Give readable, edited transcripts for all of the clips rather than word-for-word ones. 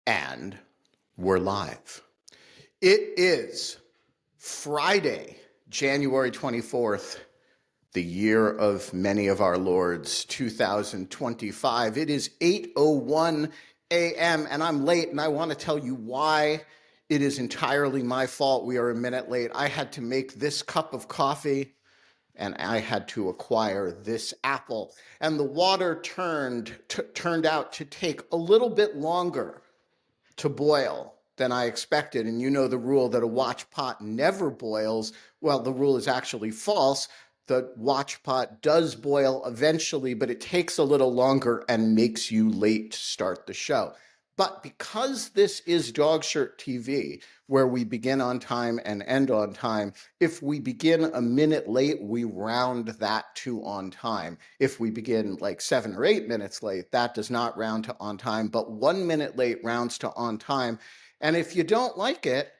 And we're live. It is Friday, January 24th, the year of many of our lords, 2025. It is 8:01 a.m. and I'm late, and I want to tell you why. It is entirely my fault. We are a minute late. I had to make this cup of coffee, and I had to acquire this apple. And the water turned out to take a little bit longer to boil than I expected. And you know the rule that a watch pot never boils. Well, the rule is actually false. The watch pot does boil eventually, but it takes a little longer and makes you late to start the show. But because this is Dogshirt TV, where we begin on time and end on time, if we begin a minute late, we round that to on time. If we begin like 7 or 8 minutes late, that does not round to on time, but 1 minute late rounds to on time. And if you don't like it,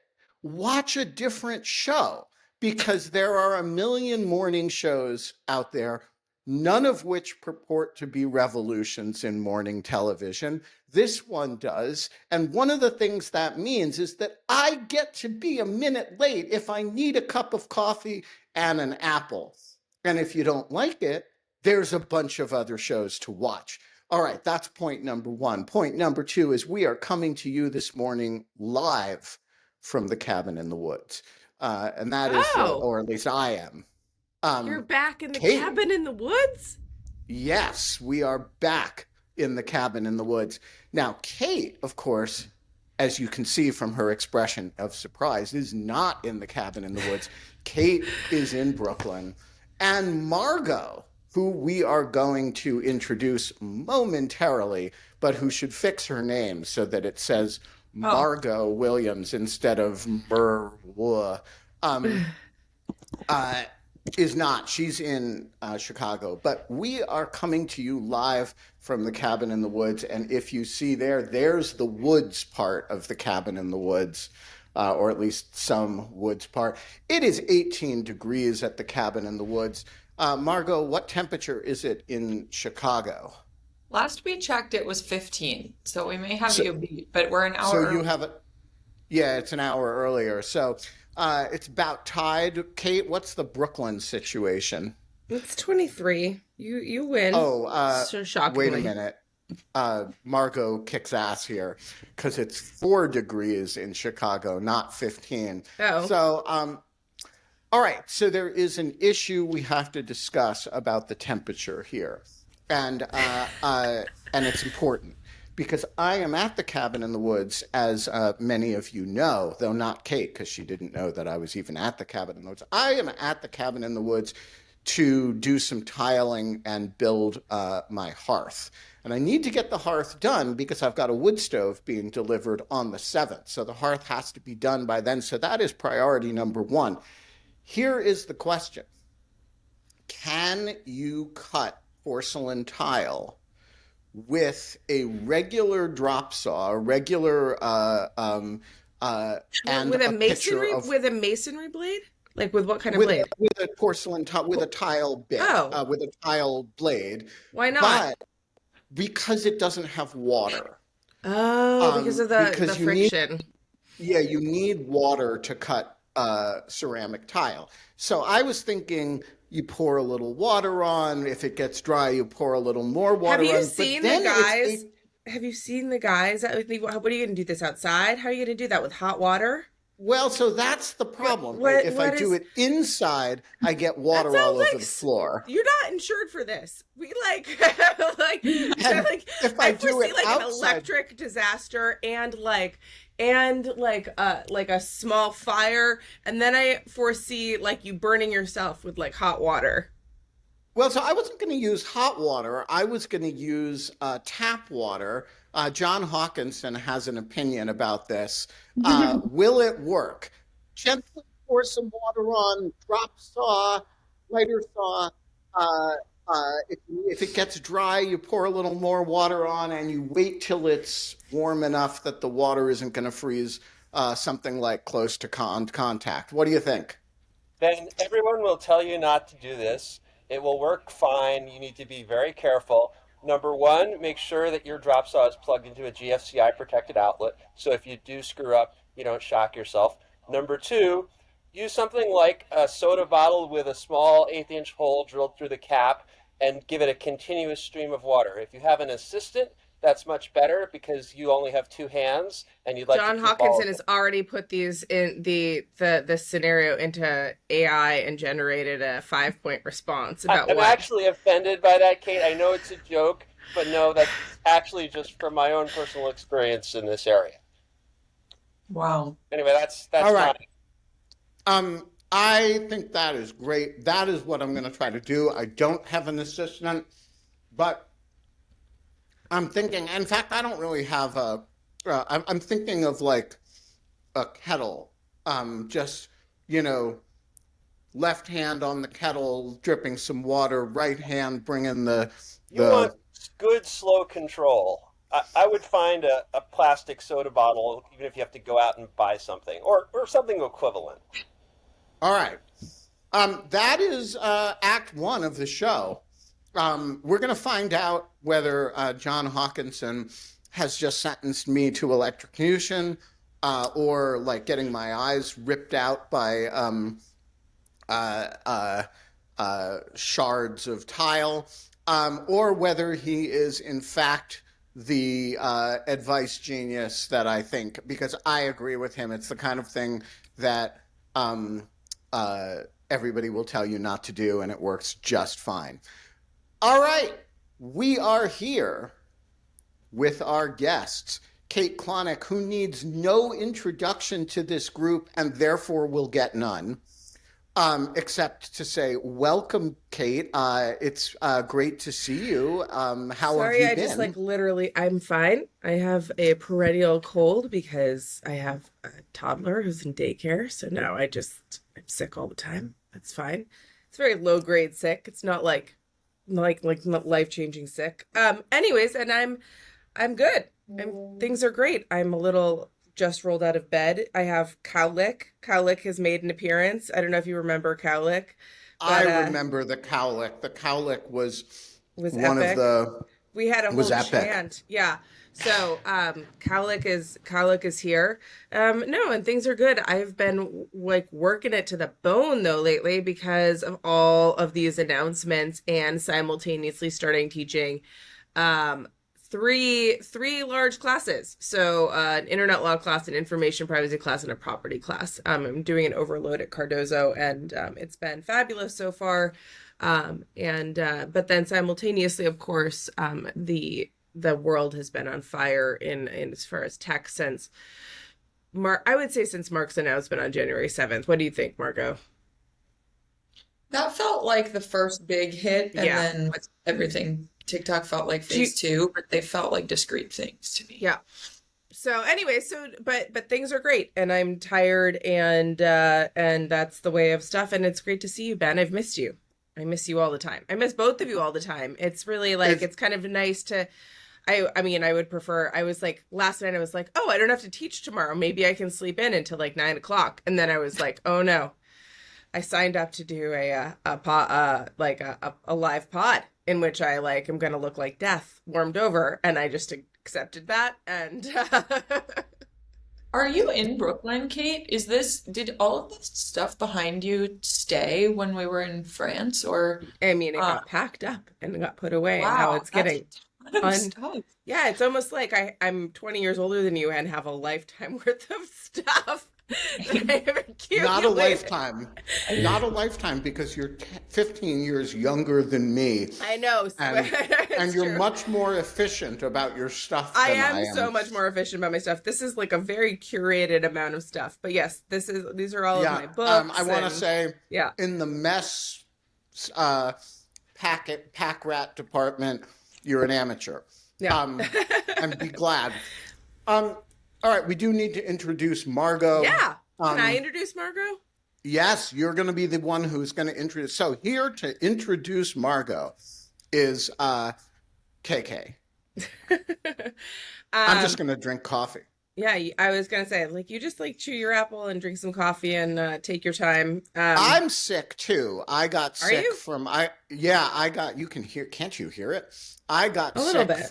watch a different show, because there are a million morning shows out there, none of which purport to be revolutions in morning television. This one does. And one of the things that means is that I get to be a minute late if I need a cup of coffee and an apple. And if you don't like it, there's a bunch of other shows to watch. All right, that's point number one. Point number two is we are coming to you this morning live from the cabin in the woods. And that is, or at least I am. You're back in the Kate, cabin in the woods? Yes, we are back in the cabin in the woods. Now, Kate, of course, as you can see from her expression of surprise, is not in the cabin in the woods. Kate is in Brooklyn. And Margo, who we are going to introduce momentarily, but who should fix her name so that it says Margo Williams instead of Merwa, is not. She's in Chicago. But we are coming to you live from the cabin in the woods. And if you see there's the woods part of the cabin in the woods, or at least some woods part. It is 18 degrees at the cabin in the woods. Margo, what temperature is it in Chicago? Last we checked, it was 15. So we may have you beat, but we're an hour So early. you have it. Yeah, it's an hour earlier. So it's about tied. Kate, what's the Brooklyn situation? It's 23. You win. Oh, so shockingly. wait a minute. Margo kicks ass here because it's 4 degrees in Chicago, not 15. Oh. So, all right. So there is an issue we have to discuss about the temperature here, and it's important because I am at the cabin in the woods, as many of you know, though not Kate, because she didn't know that I was even at the cabin in the woods. I am at the cabin in the woods to do some tiling and build my hearth. And I need to get the hearth done because I've got a wood stove being delivered on the 7th. So the hearth has to be done by then. So that is priority number one. Here is the question. Can you cut porcelain tile with a regular drop saw, a regular and with a masonry blade? Like with what kind of blade? With a porcelain tile, with a tile bit, with a tile blade. Why not? But because it doesn't have water. Oh, because of the friction. You need water to cut ceramic tile. So I was thinking you pour a little water on. If it gets dry, you pour a little more water on. Have you seen the guys? Have you seen the guys? What are you going to do this outside? How are you going to do that with hot water? Well, so that's the problem. If I do it inside, I get water all over the floor. You're not insured for this. We I do it outside, an electric disaster and a small fire, and then I foresee you burning yourself with hot water. Well, so I wasn't going to use hot water. I was going to use tap water. John Hawkinson has an opinion about this. Will it work? Gently pour some water on, drop saw, lighter saw. If it gets dry, you pour a little more water on, and you wait till it's warm enough that the water isn't going to freeze something like close to contact. What do you think? Ben, everyone will tell you not to do this. It will work fine. You need to be very careful. Number one, make sure that your drop saw is plugged into a GFCI protected outlet, so if you do screw up, you don't shock yourself. Number two, use something like a soda bottle with a small 1/8 inch hole drilled through the cap and give it a continuous stream of water. If you have an assistant, that's much better because you only have two hands and you'd like John to keep all Hawkinson of has them. already put these in the scenario into AI and generated a 5-point response about I'm what. actually offended by that, Kate. I know it's a joke, but no, that's actually just from my own personal experience in this area. Wow. Anyway, that's All my right. I think that is great. That is what I'm going to try to do. I don't have an assistant, but I'm thinking, in fact, I don't really have I'm thinking of like a kettle. Just, you know, left hand on the kettle, dripping some water, right hand bringing You want the, good slow control. I would find a plastic soda bottle, even if you have to go out and buy something, or something equivalent. all right. That is act one of the show. We're going to find out whether John Hawkinson has just sentenced me to electrocution or like getting my eyes ripped out by shards of tile, or whether he is in fact the advice genius that I think, because I agree with him. It's the kind of thing that everybody will tell you not to do, and it works just fine. All right, we are here with our guests, Kate Klonick, who needs no introduction to this group and therefore will get none, except to say, welcome, Kate. It's great to see you. How have Sorry, you I been? just like literally, I'm fine. I have a perennial cold because I have a toddler who's in daycare. So now I'm sick all the time. That's fine. It's very low grade sick. It's not like not life-changing sick. Anyways, and I'm good. Things are great. I'm a little just rolled out of bed. I have Cowlick. Cowlick has made an appearance. I don't know if you remember Cowlick, but I remember the cowlick. The cowlick was was one of epic. the We had a was whole epic. chant. Yeah. So Cowlick is here. No, and things are good. I've been like working it to the bone though lately because of all of these announcements and simultaneously starting teaching three large classes. So an internet law class, an information privacy class, and a property class. I'm doing an overload at Cardozo, and it's been fabulous so far. But then simultaneously, of course, the world has been on fire in as far as tech since I would say since Mark's announcement on January 7th. What do you think, Margo? That felt like the first big hit, and Yeah. then with everything, TikTok felt like phase two, but they felt like discrete things to me. Yeah. So anyway, but things are great, and I'm tired, and that's the way of stuff. And it's great to see you, Ben. I've missed you. I miss you all the time. I miss both of you all the time. It's really like it's kind of nice to. I mean, I would prefer. I was like last night. I was like, oh, I don't have to teach tomorrow. Maybe I can sleep in until like 9 o'clock. And then I was like, oh no, I signed up to do a live pod in which I like am gonna look like death warmed over, and I just accepted that. And Are you in Brooklyn, Kate? Did all of this stuff behind you stay when we were in France, or I mean, it got packed up and got put away. And now wow, it's that's getting a ton of stuff. Yeah, it's almost like I'm 20 years older than you and have a lifetime worth of stuff that I have accumulated. Not a lifetime. Not a lifetime, because you're 15 years younger than me. I know. And It's you're true. much more efficient about your stuff I than am so much more efficient about my stuff. This is like a very curated amount of stuff. But yes, these are all of my books. I want to and- say, yeah. in the mess pack rat department, you're an amateur. Yeah. And be glad. All right, we do need to introduce Margo. Yeah. Can I introduce Margo? Yes, you're going to be the one who's going to introduce. So here to introduce Margo is KK. I'm just going to drink coffee. Yeah, I was gonna say, like, you just like chew your apple and drink some coffee and take your time. I'm sick too. I got Are sick you? from I got you can hear can't you hear it? I got A little sick bit.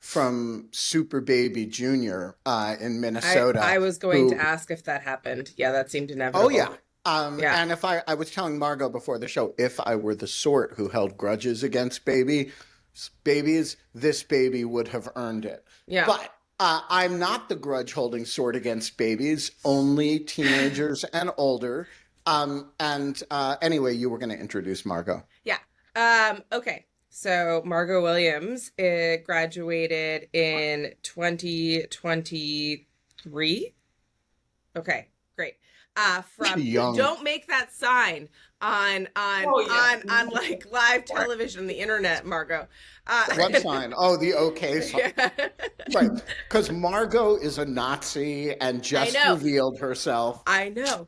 from Super Baby Junior in I Minnesota was going to who ask if that happened. Yeah, that seemed oh yeah. inevitable. Yeah. And if I was telling Margot before the show, if I were the sort who held grudges against babies, this baby would have earned it. Yeah. But I'm not the grudge holding sort against babies, only teenagers and older. And anyway, you were going to introduce Margot. Yeah. Okay. So Margo Williams graduated in 2023. Okay, great. From Young. don't make that sign Oh yeah. on like live television on the internet, Margo. What sign? Oh, the okay sign. Yeah. Right. Because Margot is a Nazi and just know. revealed herself. I know.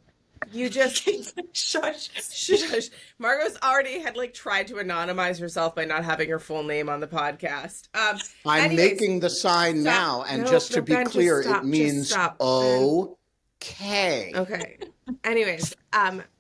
You just Shush. shush. Margot's already had like tried to anonymize herself by not having her full name on the podcast. I'm anyways, making the sign stop. now, and No, just to no, be Ben, just clear, stop. it Just means stop, Ben. okay. Okay. Anyways,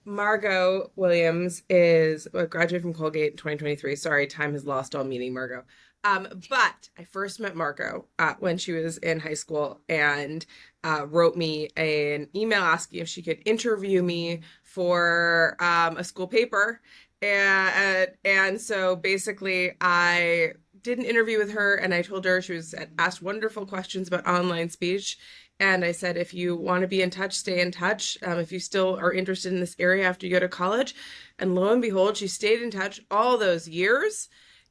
Margo Williams is graduated from Colgate in 2023. Sorry, time has lost all meaning, Margo. But I first met Margo when she was in high school and wrote me an email asking if she could interview me for a school paper. And so basically I did an interview with her and I told her she was asked wonderful questions about online speech. And I said, if you want to be in touch, stay in touch. If you still are interested in this area after you go to college. And lo and behold, she stayed in touch all those years.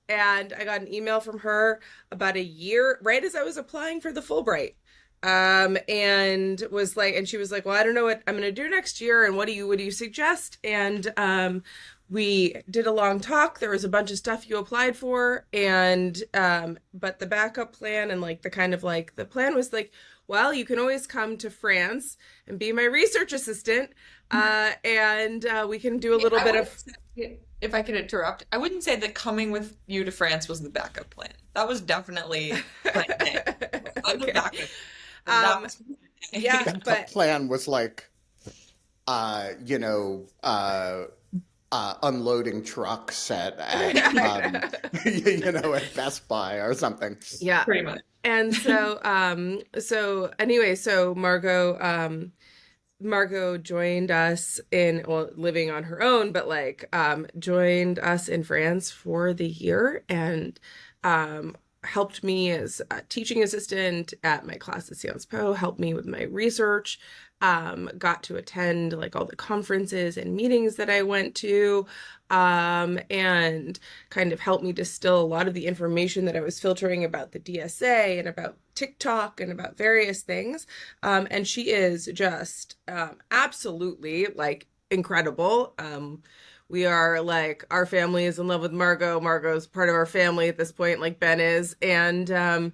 And I got an email from her about a year, right as I was applying for the Fulbright. And was like, and she was like, well, I don't know what I'm going to do next year. And what do you suggest? And, we did a long talk. There was a bunch of stuff you applied for. And, but the backup plan and like the kind of like the plan was like, well, you can always come to France and be my research assistant. And we can do a little bit of. If I could interrupt, I wouldn't say that coming with you to France was the backup plan. That was definitely plan A. Okay. The backup. That was plan A. Yeah, The but plan was like, unloading trucks at at Best Buy or something. yeah. Pretty much. And so anyway, so Margo joined us living on her own, but like joined us in France for the year and helped me as a teaching assistant at my class at Sciences Po, helped me with my research, got to attend like all the conferences and meetings that I went to, and kind of helped me distill a lot of the information that I was filtering about the DSA and about TikTok and about various things. And she is just absolutely like incredible. We are like, our family is in love with Margo. Margo's part of our family at this point, like Ben is. And, that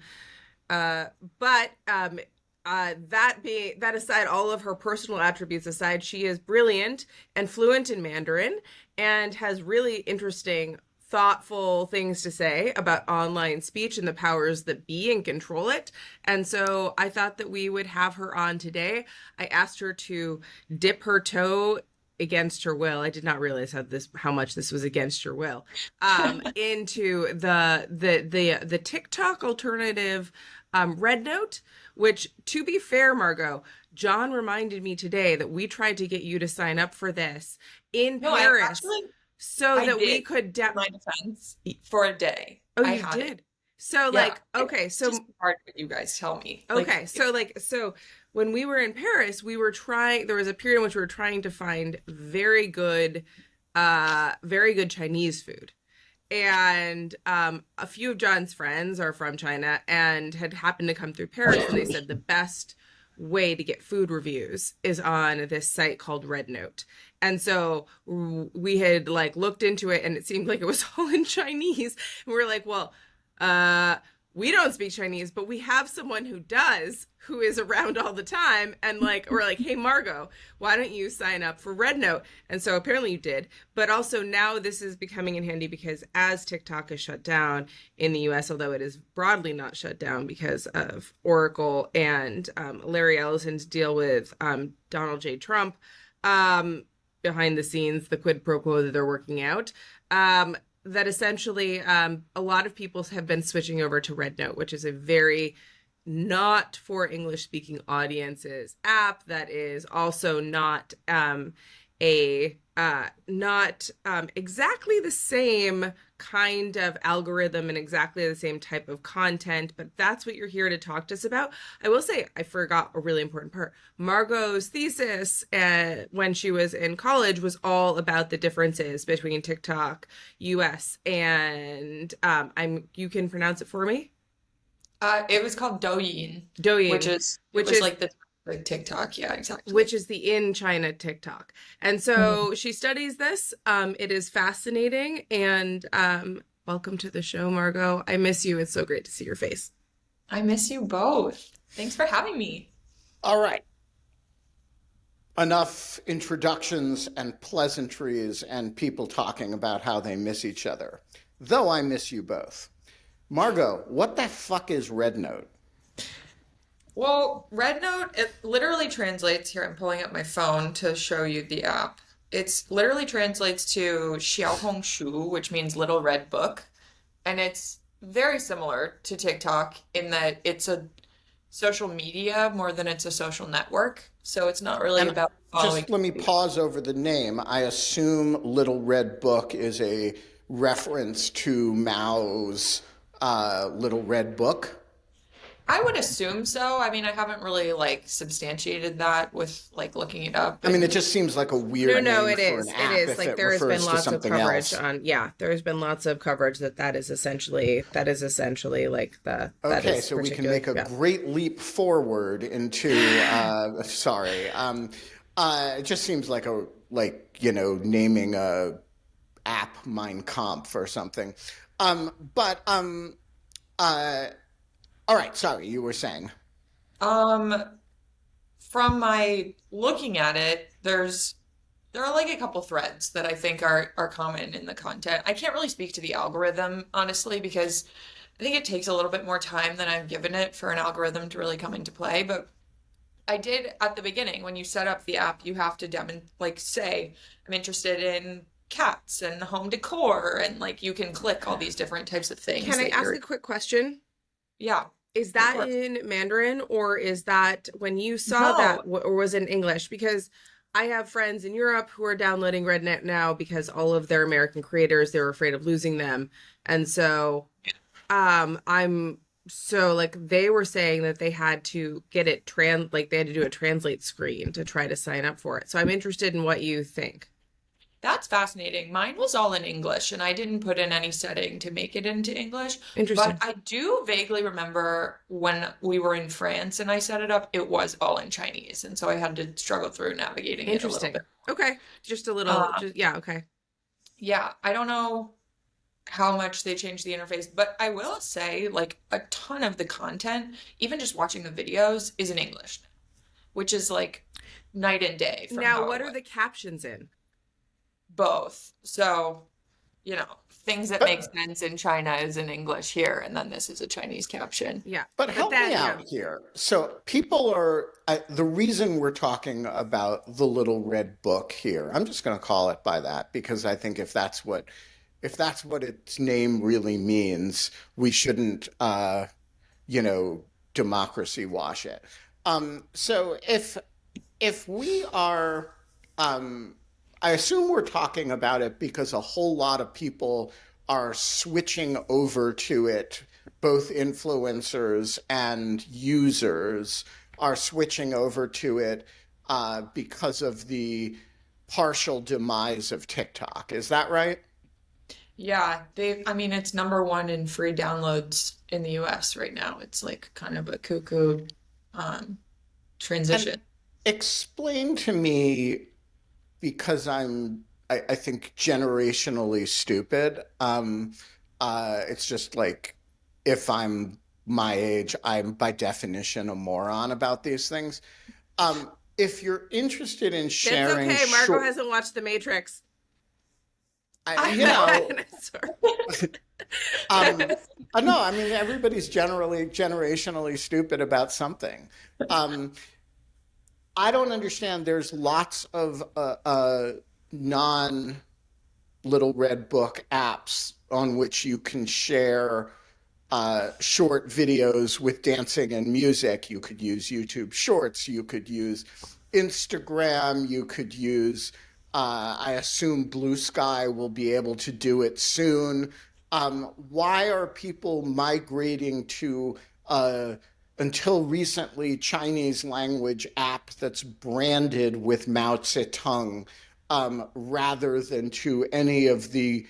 aside, all of her personal attributes aside, she is brilliant and fluent in Mandarin and has really interesting, thoughtful things to say about online speech and the powers that be and control it. And so I thought that we would have her on today. I asked her to dip her toe against her will. I did not realize how much this was against your will. Into the TikTok alternative Red Note, which, to be fair, Margo, John reminded me today that we tried to get you to sign up for this in Paris we could my defense for a day. Oh, I you had did? it. So Yeah, like, okay, it's so just hard what you guys tell me. okay, so when we were in Paris, there was a period in which we were trying to find very good Chinese food. And a few of John's friends are from China and had happened to come through Paris, and they said the best way to get food reviews is on this site called Red Note. And so we had like looked into it and it seemed like it was all in Chinese. And we were like, well, we don't speak Chinese, but we have someone who does, who is around all the time. And like, we're like, hey, Margo, why don't you sign up for Red Note? And so apparently you did. But also now this is becoming in handy because as TikTok is shut down in the US, although it is broadly not shut down because of Oracle and Larry Ellison's deal with Donald J. Trump, behind the scenes, the quid pro quo that they're working out, that essentially a lot of people have been switching over to Red Note, which is a very not for English speaking audiences app that is also not not exactly the same kind of algorithm and exactly the same type of content, but that's what you're here to talk to us about. I will say I forgot a really important part. Margot's thesis when she was in college was all about the differences between TikTok US and you can pronounce it for me? It was called Douyin, Douyin, which is like the TikTok. Yeah, exactly. which is the in China TikTok. And so she studies this. It is fascinating. And welcome to the show, Margo. I miss you. It's so great to see your face. I miss you both. Thanks for having me. All right. Enough introductions and pleasantries and people talking about how they miss each other. Though I miss you both. Margo, what the fuck is Red Note? Well, Red Note, it literally translates here. I'm pulling up my phone to show you the app. It's literally translates to Xiaohongshu, which means little red book. And it's very similar to TikTok in that it's a social media more than it's a social network. So it's not really about following. Just let me pause over the name. I assume Little Red Book is a reference to Mao's Little Red Book. I would assume so. I mean, I haven't really like substantiated that with like looking it up. I mean, it just seems like a weird No, name it for is. an It app is. if Like it there has been refers to lots of something coverage else. on, yeah, there's been lots of coverage that is essentially like that Okay, is so we can particular- make a yeah. great leap forward into it just seems like naming a app Mein Kampf or something. All right, sorry, you were saying. From my looking at it, there are like a couple threads that I think are common in the content. I can't really speak to the algorithm, honestly, because I think it takes a little bit more time than I've given it for an algorithm to really come into play. But I did at the beginning, when you set up the app, you have to say, I'm interested in cats and home decor, and like you can click all these different types of things. Can I that ask you're- a quick question? Yeah. Is that course. in Mandarin or is that when you saw No. that or was it in English? Because I have friends in Europe who are downloading Rednet now because all of their American creators, they're afraid of losing them. And so they were saying that they had to get it they had to do a translate screen to try to sign up for it. So I'm interested in what you think. That's fascinating. Mine was all in English, and I didn't put in any setting to make it into English. Interesting. But I do vaguely remember when we were in France and I set it up, it was all in Chinese. And so I had to struggle through navigating it a little Interesting. bit. Okay. Just a little, okay. Yeah, I don't know how much they changed the interface, but I will say, like, a ton of the content, even just watching the videos, is in English, which is like night and day from Now, how what it are was. the captions in? Both. So, things that make sense in China is in English here, and then this is a Chinese caption. Yeah. But help me out here. So the reason we're talking about the Little Red Book here, I'm just going to call it by that because I think if that's what its name really means, we shouldn't, democracy wash it. So if we are, I assume we're talking about it because a whole lot of people are switching over to it, both influencers and users are switching over to it because of the partial demise of TikTok. Is that right? Yeah, it's number one in free downloads in the US right now. It's like kind of a cuckoo transition. And explain to me, because I think generationally stupid. It's just like if I'm my age, I'm by definition a moron about these things. If you're interested in That's sharing okay. Margo short, hasn't watched The Matrix. you know, Sorry. no, I mean everybody's generationally stupid about something. I don't understand. There's lots of non Little Red Book apps on which you can share short videos with dancing and music. You could use YouTube Shorts. You could use Instagram. You could use, I assume Blue Sky will be able to do it soon. Why are people migrating to until recently Chinese language app that's branded with Mao Zedong rather than to any of the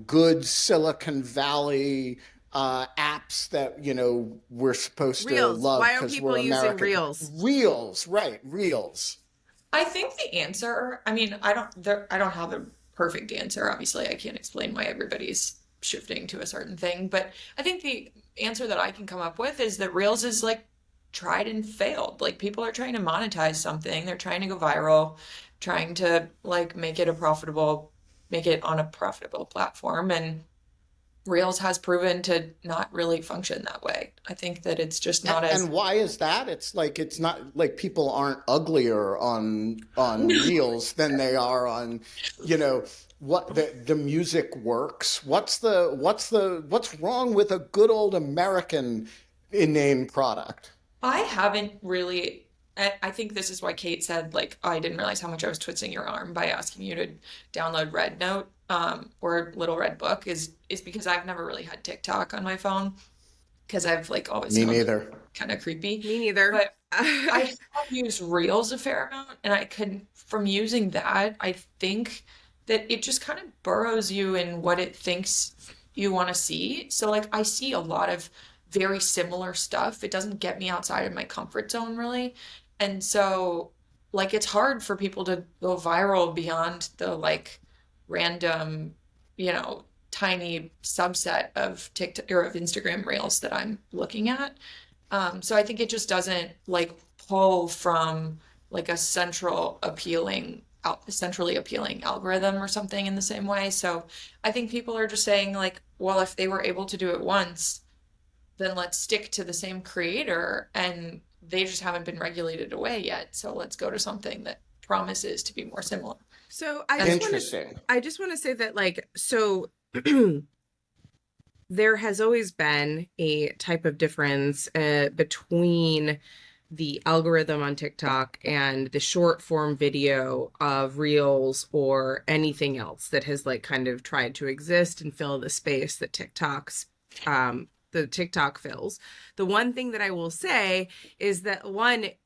good Silicon Valley apps that we're supposed to Reels. love Why are because people we're using American? Reels? Reels, right? Reels. I think the answer, I mean, I don't have a perfect answer. Obviously, I can't explain why everybody's shifting to a certain thing, but I think the answer that I can come up with is that Reels is like tried and failed. Like people are trying to monetize something, they're trying to go viral, trying to like make it on a profitable platform, and Reels has proven to not really function that way. I think that it's just not as And why is that? It's not like people aren't uglier on Reels than they are on, what the music works. What's wrong with a good old American inane product? I haven't really. I think this is why Kate said, like, I didn't realize how much I was twisting your arm by asking you to download Red Note, or Little Red Book, is because I've never really had TikTok on my phone because I've like always Me found it neither. kind of creepy. Me neither. But I have used Reels a fair amount, and I could, from using that, I think that it just kind of burrows you in what it thinks you want to see. So, like, I see a lot of very similar stuff. It doesn't get me outside of my comfort zone, really. And so, like, it's hard for people to go viral beyond the, like, random, tiny subset of TikTok or of Instagram Reels that I'm looking at. So I think it just doesn't like pull from like a centrally appealing algorithm or something in the same way. So I think people are just saying like, well, if they were able to do it once, then let's stick to the same creator, and they just haven't been regulated away yet. So let's go to something that promises to be more similar. So Interesting. I just want to say that there has always been a type of difference between the algorithm on TikTok and the short form video of Reels or anything else that has like kind of tried to exist and fill the space that the TikTok fills. The one thing that I will say is that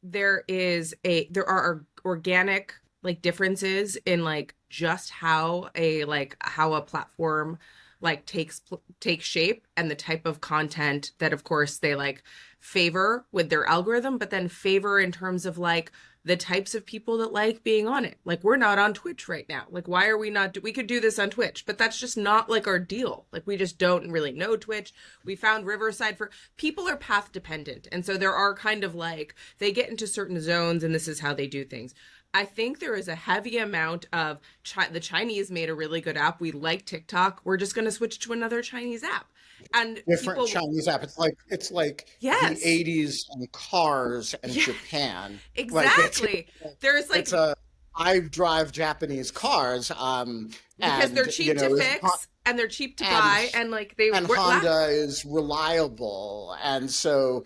there are organic like differences in like just how a platform like takes shape, and the type of content that of course they like favor with their algorithm, but then favor in terms of like the types of people that like being on it. Like we're not on Twitch right now. Like why are we not we could do this on Twitch, but that's just not like our deal. Like we just don't really know Twitch. We found Riverside for people are path dependent. And so there are kind of like they get into certain zones and this is how they do things. I think there is a heavy amount of the Chinese made a really good app. We like TikTok. We're just going to switch to another Chinese app. And Different Chinese app. It's like yes. the 80s and cars and Japan. Exactly. I drive Japanese cars. Because they're cheap to fix and they're cheap to buy, and like Honda is reliable, and so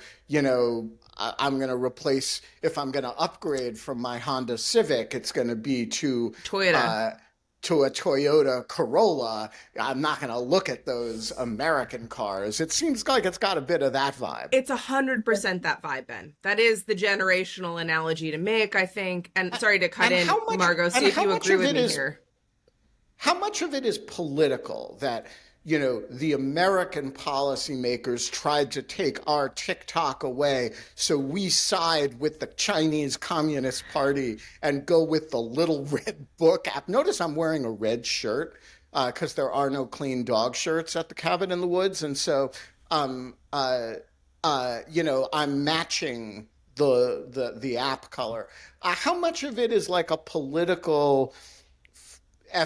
I'm going to replace, if I'm going to upgrade from my Honda Civic, it's going to be to a Toyota Corolla. I'm not going to look at those American cars. It seems like it's got a bit of that vibe. It's 100% that vibe, Ben. That is the generational analogy to make, I think. And sorry to cut in, Margo, see if you agree with me here. How much of it is political that the American policymakers tried to take our TikTok away, so we side with the Chinese Communist Party and go with the Little Red Book app? Notice I'm wearing a red shirt because there are no clean dog shirts at the cabin in the woods. And so I'm matching the app color. How much of it is like a political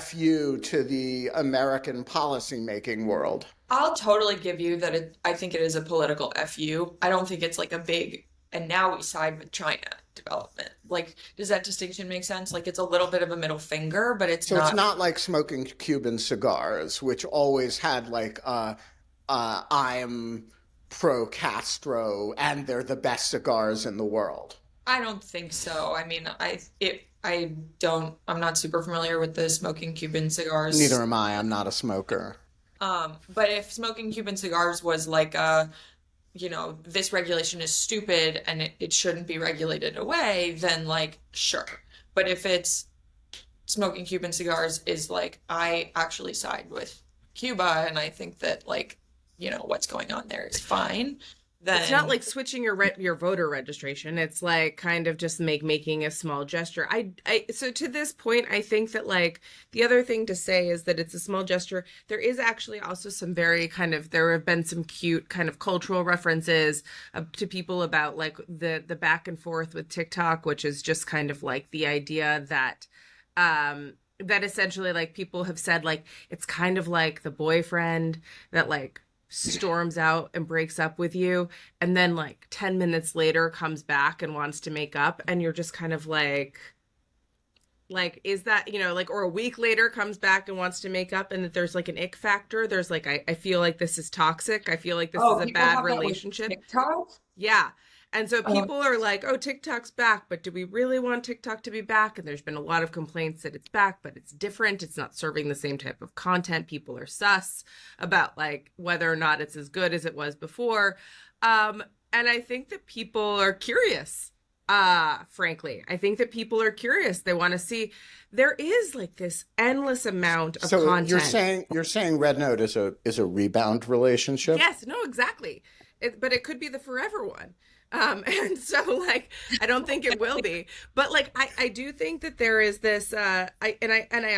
fu to the American policymaking world? I'll totally give you that I think it is a political FU. I don't think it's like a big, and now we side with China development. Like, does that distinction make sense? Like, it's a little bit of a middle finger, but it's So it's not. not like smoking Cuban cigars, which always had like I'm pro Castro and they're the best cigars in the world. I don't think so. I mean, I don't, I'm not super familiar with the smoking Cuban Neither cigars. am I. I'm not a smoker. But if smoking Cuban cigars was like this regulation is stupid and it shouldn't be regulated away, then like, sure. But if it's smoking Cuban cigars is like, I actually side with Cuba and I think that like, what's going on there is fine, It's not then like switching your voter registration. It's like kind of just making a small gesture. So to this point, I think that like the other thing to say is that it's a small gesture. There is actually also some very kind of there have been some cute kind of cultural references to people about like the back and forth with TikTok, which is just kind of like the idea that that essentially like people have said like it's kind of like the boyfriend that like storms out and breaks up with you and then like 10 minutes later comes back and wants to make up and you're just kind of like is that like or a week later comes back and wants to make up and that there's like an ick factor. There's like I feel like this is toxic. I feel like this is oh, a people bad have that with relationship. TikTok. Yeah. And so Oh, people are like, oh, TikTok's back, but do we really want TikTok to be back? And there's been a lot of complaints that it's back, but it's different. It's not serving the same type of content. People are sus about like whether or not it's as good as it was before. And I think that people are curious. Frankly, I think that people are curious. They want to see there is like this endless amount of So content. you're saying Red Note is a rebound relationship? Yes, no, exactly. But it could be the forever one. And so like I don't think it will be. But like I do think that there is this I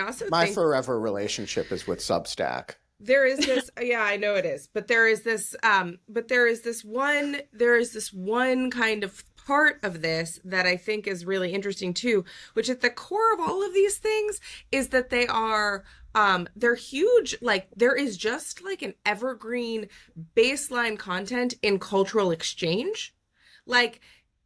also My think forever relationship is with Substack. there is this yeah, I know it is. But there is this one kind of part of this that I think is really interesting too, which at the core of all of these things is that they're huge. Like there is just like an evergreen baseline content in cultural exchange. Like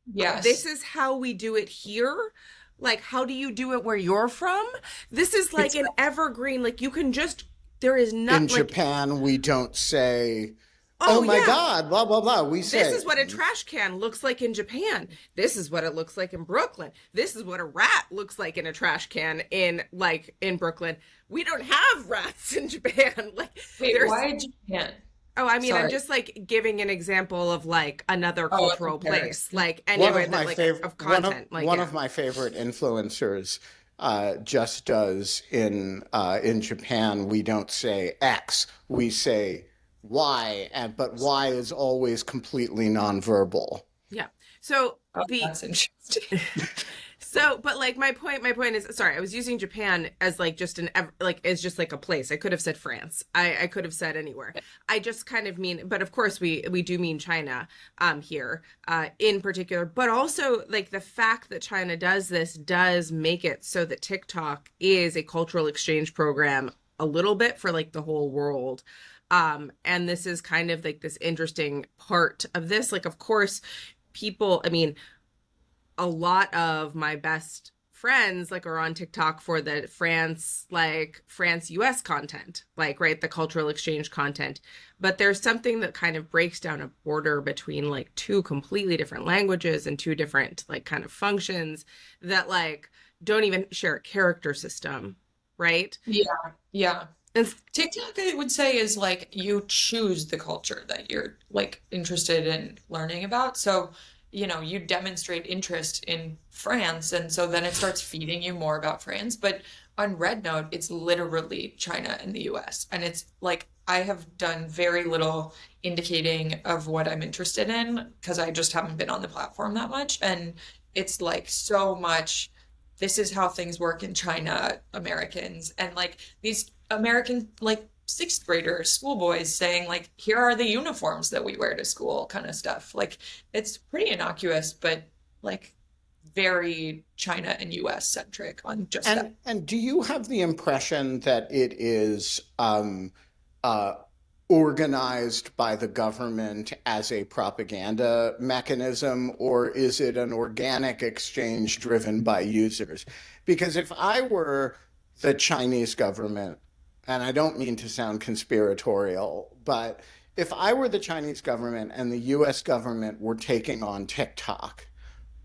this yes. is how we do it here. Like how do you do it where you're from? This is like It's an evergreen, like you can just there is In not like Japan, we don't say, oh "Oh my yeah, God," blah blah blah. We this say, is what a trash can looks like in Japan. This is what it looks like in Brooklyn. This is what a rat looks like in a trash can in Brooklyn. We don't have rats in Japan. Like Wait, there's why Japan? oh, I mean, I'm Sorry. just like giving an example of like another Oh, a cultural place. comparison. Like one anyway of my that like favorite of content. Like one yeah. of my favorite influencers just does in Japan. We don't say X, we say Y, and but Y is always completely nonverbal. Yeah. So Oh, the that's interesting. but like my point is sorry, I was using Japan as like just as just like a place. I could have said France. I could have said anywhere. I just kind of mean, but of course we do mean China here in particular, but also like the fact that China does this does make it so that TikTok is a cultural exchange program a little bit for like the whole world. And this is kind of like this interesting part of this. Like, of course, people, I mean, a lot of my best friends like are on TikTok for the France US content, like right, the cultural exchange content. But there's something that kind of breaks down a border between like two completely different languages and two different like kind of functions that like don't even share a character system, right? Yeah, yeah. And TikTok, I would say, is like you choose the culture that you're like interested in learning about. So, you demonstrate interest in France, and so then it starts feeding you more about France. But on Red Note, it's literally China and the US. And it's like I have done very little indicating of what I'm interested in because I just haven't been on the platform that much. And it's like so much, this is how things work in China, Americans, and like these American like sixth graders, schoolboys saying like, here are the uniforms that we wear to school kind of stuff. Like it's pretty innocuous, but like very China and US centric on just that. And do you have the impression that it is uh, organized by the government as a propaganda mechanism, or is it an organic exchange driven by users? Because if I were the Chinese government, and I don't mean to sound conspiratorial, but if I were the Chinese government and the US government were taking on TikTok,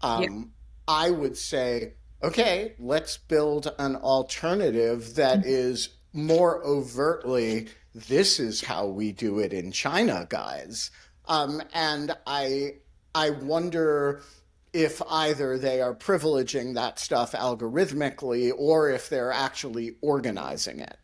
Yeah. I would say, okay, let's build an alternative that is more overtly, this is how we do it in China, guys. And I wonder if either they are privileging that stuff algorithmically or if they're actually organizing it.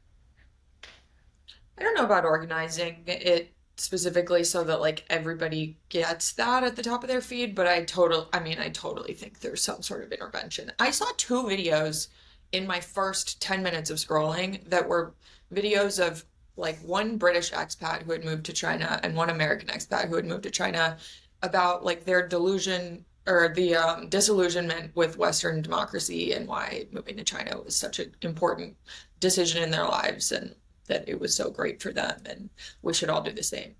I don't know about organizing it specifically so that like everybody gets that at the top of their feed, but I totally think there's some sort of intervention. I saw two videos in my first 10 minutes of scrolling that were videos of like one British expat who had moved to China and one American expat who had moved to China about like their delusion or the disillusionment with Western democracy and why moving to China was such an important decision in their lives and that it was so great for them and we should all do the same.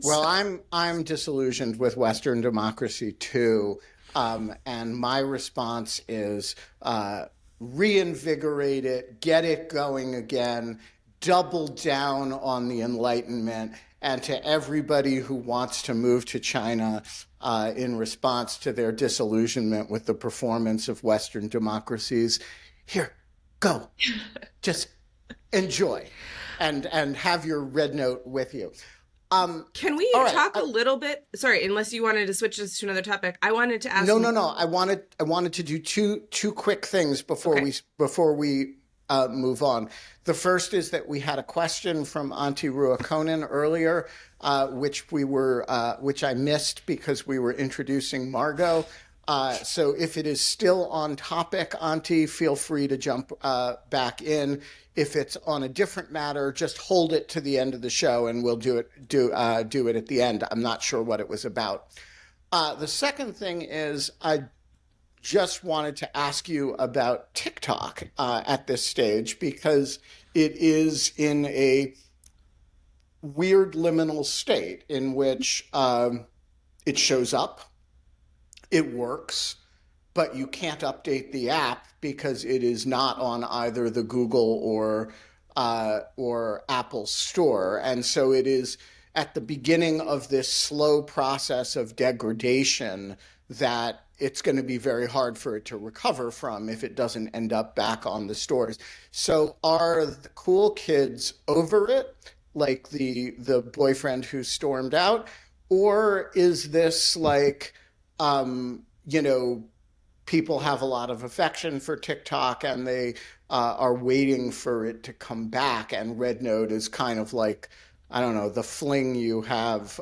Well, So, I'm disillusioned with Western democracy too, and my response is reinvigorate it, get it going again, double down on the Enlightenment, and to everybody who wants to move to China in response to their disillusionment with the performance of Western democracies, here, go, just enjoy, and have your red note with you. Can we All right. talk a little bit? Sorry, unless you wanted to switch this to another topic. I wanted to ask. No. I wanted to do two quick things before Okay. we move on. The first is that we had a question from Auntie Ruakonen earlier, which I missed because we were introducing Margo. So if it is still on topic, Auntie, feel free to jump back in. If it's on a different matter, just hold it to the end of the show, and we'll do it at the end. I'm not sure what it was about. The second thing is I just wanted to ask you about TikTok at this stage because it is in a weird liminal state in which it shows up, it works, but you can't update the app because it is not on either the Google or Apple store, and so it is at the beginning of this slow process of degradation that it's going to be very hard for it to recover from if it doesn't end up back on the stores. So are the cool kids over it, like the boyfriend who stormed out, or is this like people have a lot of affection for TikTok and they are waiting for it to come back, and Red Note is kind of like, I don't know, the fling you have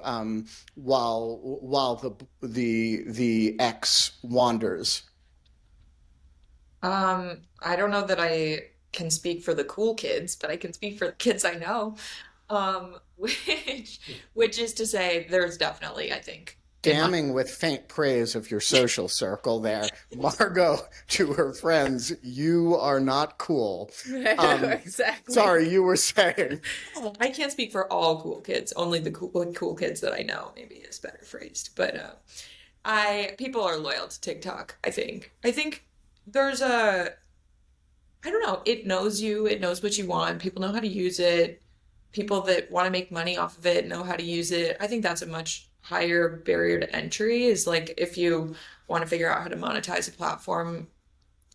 while the ex wanders. I don't know that I can speak for the cool kids, but I can speak for the kids I know. Which is to say, there's definitely, I think, in my Damning with faint praise of your social circle there. Margo, to her friends, you are not cool. Exactly. Sorry, you were saying. I can't speak for all cool kids, only the cool kids that I know, maybe is better phrased. But I people are loyal to TikTok, I think. I think there's I don't know, it knows you, it knows what you want, people know how to use it. People that want to make money off of it know how to use it. I think that's a much higher barrier to entry is like if you want to figure out how to monetize a platform,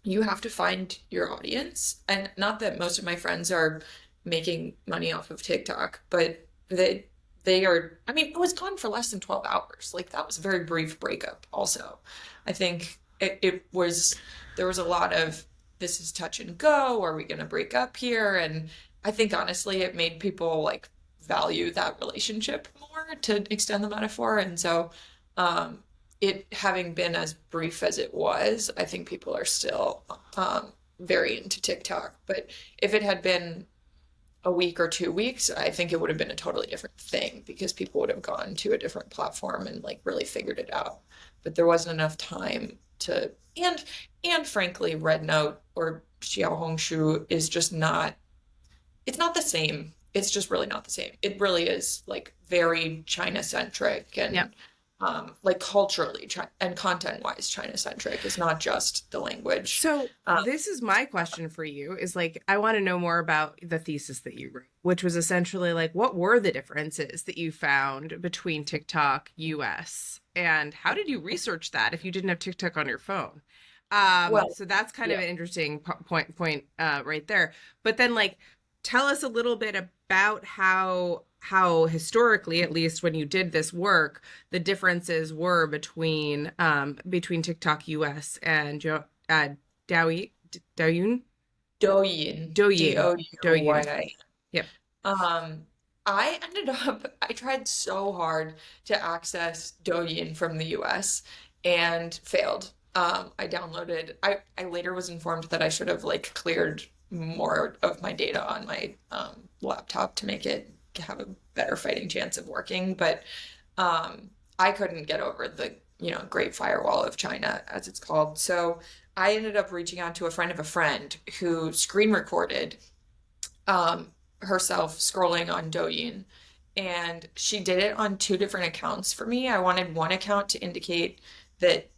you have to find your audience. And not that most of my friends are making money off of TikTok, but they are, I mean, it was gone for less than 12 hours. Like that was a very brief breakup also. I think it was there was a lot of this is touch and go, are we gonna break up here? And I think honestly it made people like value that relationship more to extend the metaphor. And so it having been as brief as it was, I think people are still very into TikTok. But if it had been a week or 2 weeks, I think it would have been a totally different thing because people would have gone to a different platform and like really figured it out. But there wasn't enough time to, and frankly, Red Note or Xiaohongshu is just not, it's not the same. It's just really not the same. It really is like very China centric and Yep. like culturally and content wise China centric. It's not just the language. So this is my question for you is like, I want to know more about the thesis that you wrote, which was essentially like, what were the differences that you found between TikTok US and how did you research that if you didn't have TikTok on your phone? Well, So that's kind of yeah. an interesting point right there. But then like, tell us a little bit about how historically, at least when you did this work, the differences were between TikTok US and Douyin. Douyin. Douyin, Douyin. Douyin. Douyin. Yep. I tried so hard to access Douyin from the US and failed. I later was informed that I should have like cleared more of my data on my laptop to make it have a better fighting chance of working. But I couldn't get over the, Great Firewall of China, as it's called. So I ended up reaching out to a friend of a friend who screen recorded herself scrolling on Douyin. And she did it on two different accounts for me. I wanted one account to indicate that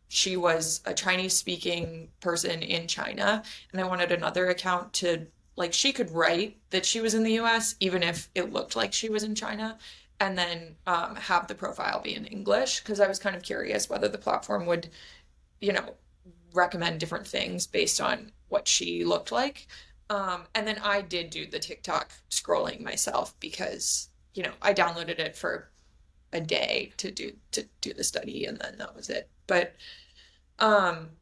she was a Chinese speaking person in China. And I wanted another account to, like, she could write that she was in the US, even if it looked like she was in China. And then have the profile be in English, because I was kind of curious whether the platform would, recommend different things based on what she looked like. And then I did do the TikTok scrolling myself because, I downloaded it for a day to do the study, and then that was it. But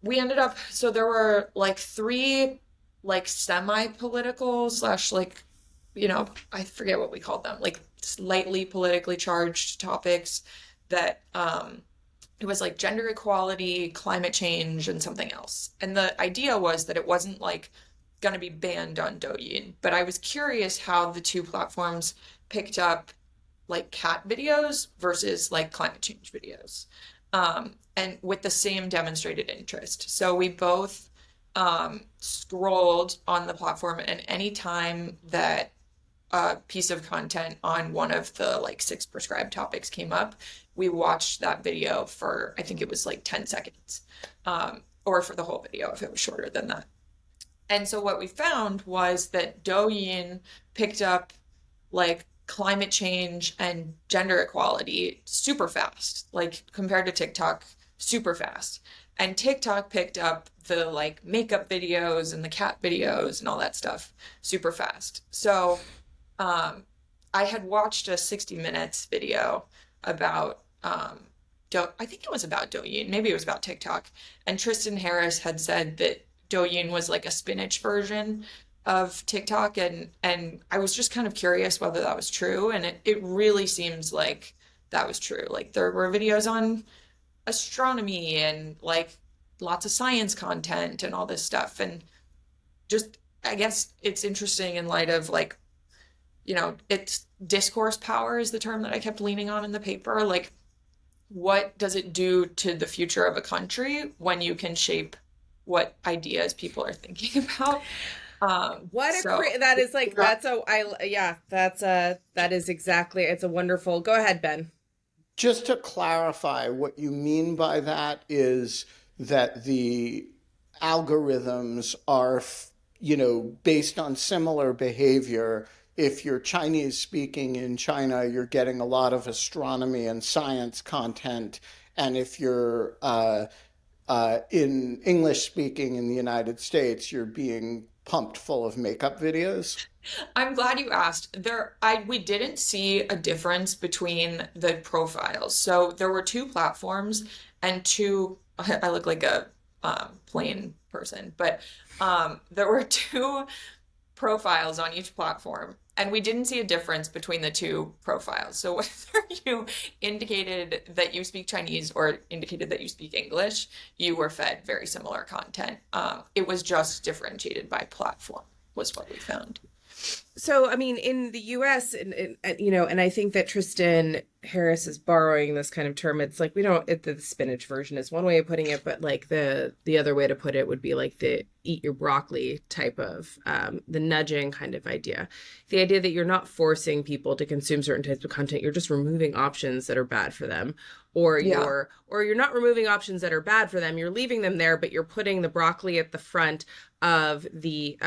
we ended up, so there were like three like semi-political slash like, I forget what we called them, like slightly politically charged topics that it was like gender equality, climate change, and something else. And the idea was that it wasn't like going to be banned on Douyin, but I was curious how the two platforms picked up like cat videos versus like climate change videos, and with the same demonstrated interest. So we both scrolled on the platform, and any time that a piece of content on one of the like 6 prescribed topics came up, we watched that video for, I think it was like 10 seconds, or for the whole video if it was shorter than that. And so what we found was that Douyin picked up like climate change and gender equality super fast, like compared to TikTok, super fast. And TikTok picked up the like makeup videos and the cat videos and all that stuff super fast. So I had watched a 60 Minutes video about, I think it was about Douyin, maybe it was about TikTok. And Tristan Harris had said that Douyin was like a spinach version of TikTok, and I was just kind of curious whether that was true, and it really seems like that was true. Like there were videos on astronomy and like lots of science content and all this stuff, and just I guess it's interesting in light of like, it's discourse power is the term that I kept leaning on in the paper. Like, what does it do to the future of a country when you can shape what ideas people are thinking about? That is like, that is exactly, it's a wonderful, go ahead, Ben. Just to clarify, what you mean by that is that the algorithms are, based on similar behavior. If you're Chinese speaking in China, you're getting a lot of astronomy and science content. And if you're in English speaking in the United States, you're being pumped full of makeup videos. I'm glad you asked. We didn't see a difference between the profiles. So there were two platforms and I look like a plain person, but there were two profiles on each platform, and we didn't see a difference between the two profiles. So whether you indicated that you speak Chinese or indicated that you speak English, you were fed very similar content. It was just differentiated by platform, was what we found. So, I mean, in the US, and I think that Tristan Harris is borrowing this kind of term. It's like, the spinach version is one way of putting it, but like the other way to put it would be like the eat your broccoli type of, the nudging kind of idea. The idea that you're not forcing people to consume certain types of content, you're just removing options that are bad for them. Or Yeah. you're not removing options that are bad for them. You're leaving them there, but you're putting the broccoli at the front of the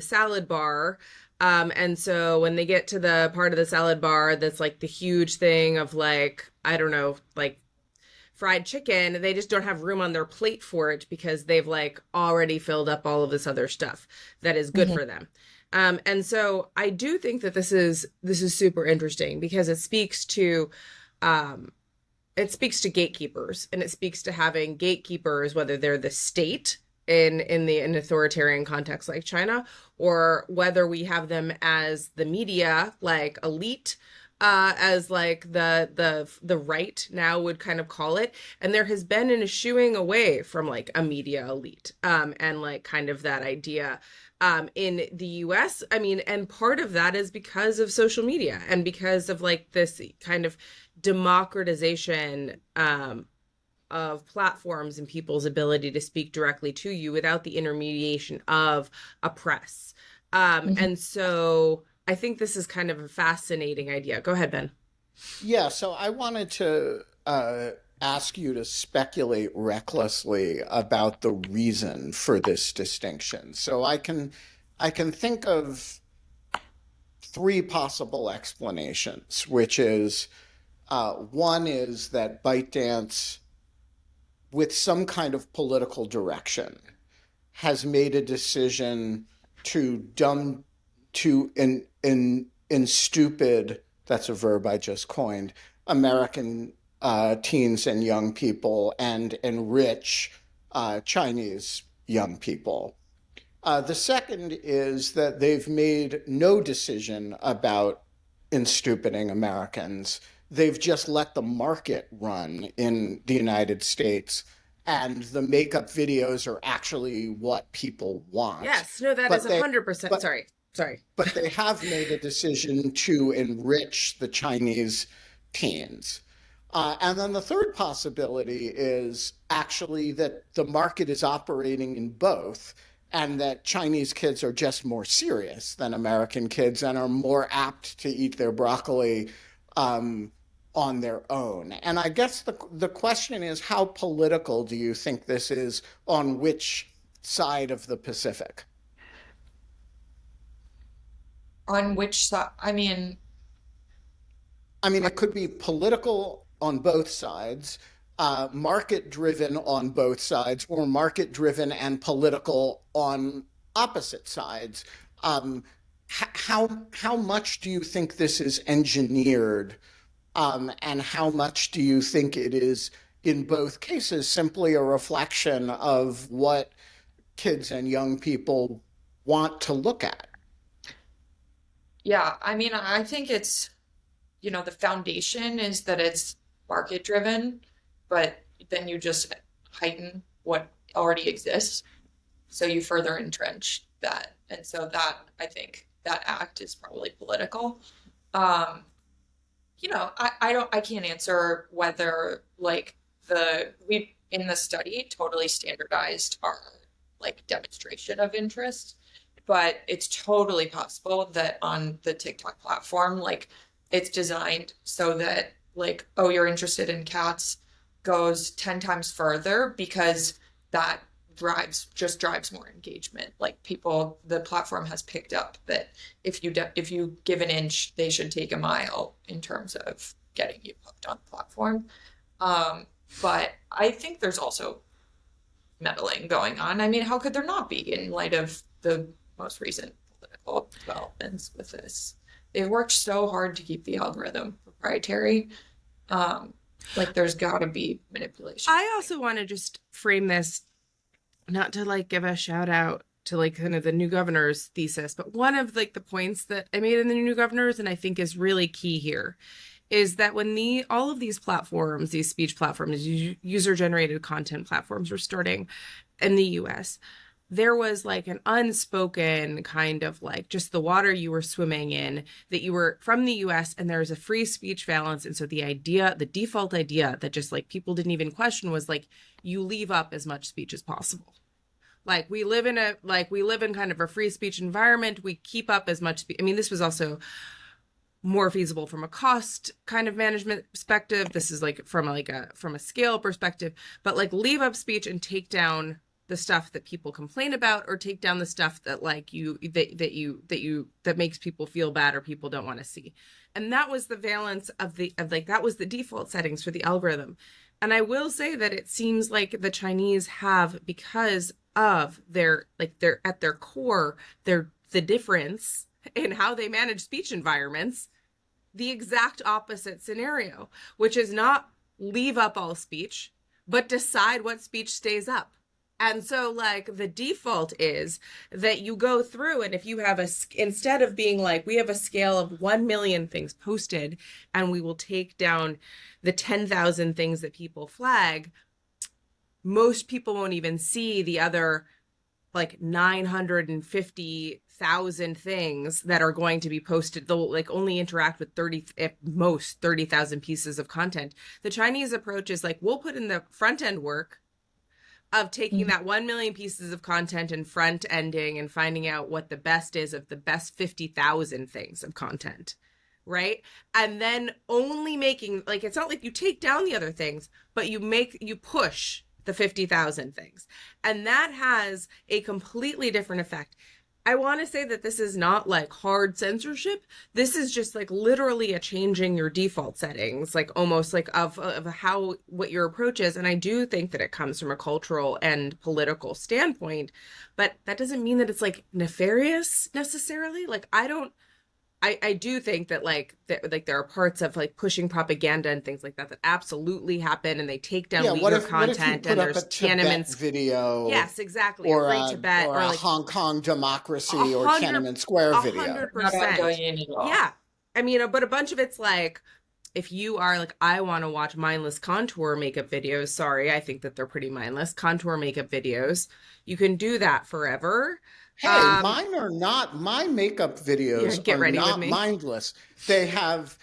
salad bar. And so when they get to the part of the salad bar that's like the huge thing of like, I don't know, like fried chicken, they just don't have room on their plate for it because they've like already filled up all of this other stuff that is good for them. And so I do think that this is super interesting because it speaks to gatekeepers, and it speaks to having gatekeepers, whether they're the state in an authoritarian context like China, or whether we have them as the media, like elite, as like the right now would kind of call it. And there has been an eschewing away from like a media elite, and like kind of that idea in the US. I mean, and part of that is because of social media and because of like this kind of democratization of platforms and people's ability to speak directly to you without the intermediation of a press. And so I think this is kind of a fascinating idea. Go ahead, Ben. Yeah, so I wanted to ask you to speculate recklessly about the reason for this distinction. So I can think of three possible explanations, which is one is that ByteDance, with some kind of political direction, has made a decision to stupid, that's a verb I just coined, American teens and young people and enrich Chinese young people. The second is that they've made no decision about stupiding Americans. They've just let the market run in the United States, and the makeup videos are actually what people want. Yes, no, that is 100%. Sorry. But they have made a decision to enrich the Chinese teens. And then the third possibility is actually that the market is operating in both, and that Chinese kids are just more serious than American kids and are more apt to eat their broccoli on their own. And I guess the question is, how political do you think this is on which side of the Pacific? On which side? I mean, it could be political on both sides, market-driven on both sides, or market-driven and political on opposite sides. How much do you think this is engineered, and how much do you think it is, in both cases, simply a reflection of what kids and young people want to look at? yeah, I mean, I think it's, the foundation is that it's market driven, but then you just heighten what already exists. So you further entrench that. And so that, I think that act is probably political. Um, I can't answer whether like we in the study totally standardized our like demonstration of interest, but it's totally possible that on the TikTok platform, like it's designed so that like, oh, you're interested in cats goes 10 times further because that drives more engagement. Like the platform has picked up that if you give an inch, they should take a mile in terms of getting you hooked on the platform. But I think there's also meddling going on. I mean, how could there not be in light of the most recent political developments with this? They've worked so hard to keep the algorithm proprietary. Like there's got to be manipulation. I also want to just frame this, not to like give a shout out to like kind of the new governor's thesis, but one of like the points that I made in the new governor's, and I think is really key here, is that when all of these platforms, these speech platforms, user generated content platforms were starting in the US, there was like an unspoken kind of like just the water you were swimming in, that you were from the US and there's a free speech valence. And so the default idea that just like people didn't even question was like, you leave up as much speech as possible. Like we live in kind of a free speech environment. We keep up as much. I mean, this was also more feasible from a cost kind of management perspective. This is like from a scale perspective, but like leave up speech and take down the stuff that people complain about, or take down the stuff that like that makes people feel bad or people don't want to see. And that was the valence of that was the default settings for the algorithm. And I will say that it seems like the Chinese have, because of their at their core, the difference in how they manage speech environments, the exact opposite scenario, which is not leave up all speech, but decide what speech stays up. And so like the default is that you go through, and if you have instead of being like, we have a scale of 1 million things posted and we will take down the 10,000 things that people flag, most people won't even see the other like 950,000 things that are going to be posted. They'll like only interact with 30,000 pieces of content. The Chinese approach is like, we'll put in the front end work of taking that 1 million pieces of content and front ending and finding out what the best is of the best 50,000 things of content, right? And then only making, like, it's not like you take down the other things, but you push the 50,000 things. And that has a completely different effect. I want to say that this is not like hard censorship. This is just like literally a changing your default settings, like almost like of what your approach is. And I do think that it comes from a cultural and political standpoint, but that doesn't mean that it's like nefarious necessarily. Like I do think that there are parts of like pushing propaganda and things like that that absolutely happen, and they take down Uyghur content, and there's Tiananmen video. Yes, exactly. Or Free a, Tibet, or a like Hong Kong democracy or Tiananmen Square video. 100%. Not on Douyin at all. Yeah. I mean, but a bunch of it's like, if you are like, I want to watch mindless contour makeup videos, sorry, I think that they're pretty mindless contour makeup videos. You can do that forever. Hey, mine are not. My makeup videos are not mindless. They have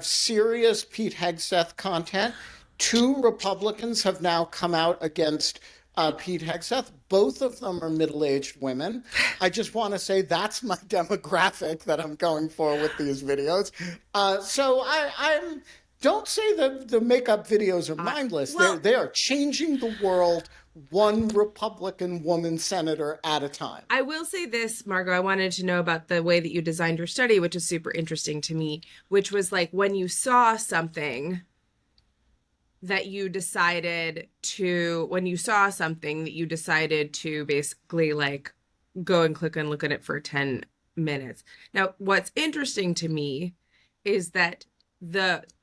serious Pete Hegseth content. 2 Republicans have now come out against Pete Hegseth. Both of them are middle-aged women. I just want to say that's my demographic that I'm going for with these videos. So I'm. Don't say that the makeup videos are mindless. They are changing the world, one Republican woman senator at a time. I will say this, Margo, I wanted to know about the way that you designed your study, which is super interesting to me, which was like when you saw something that you decided to basically like go and click and look at it for 10 minutes. Now, what's interesting to me is that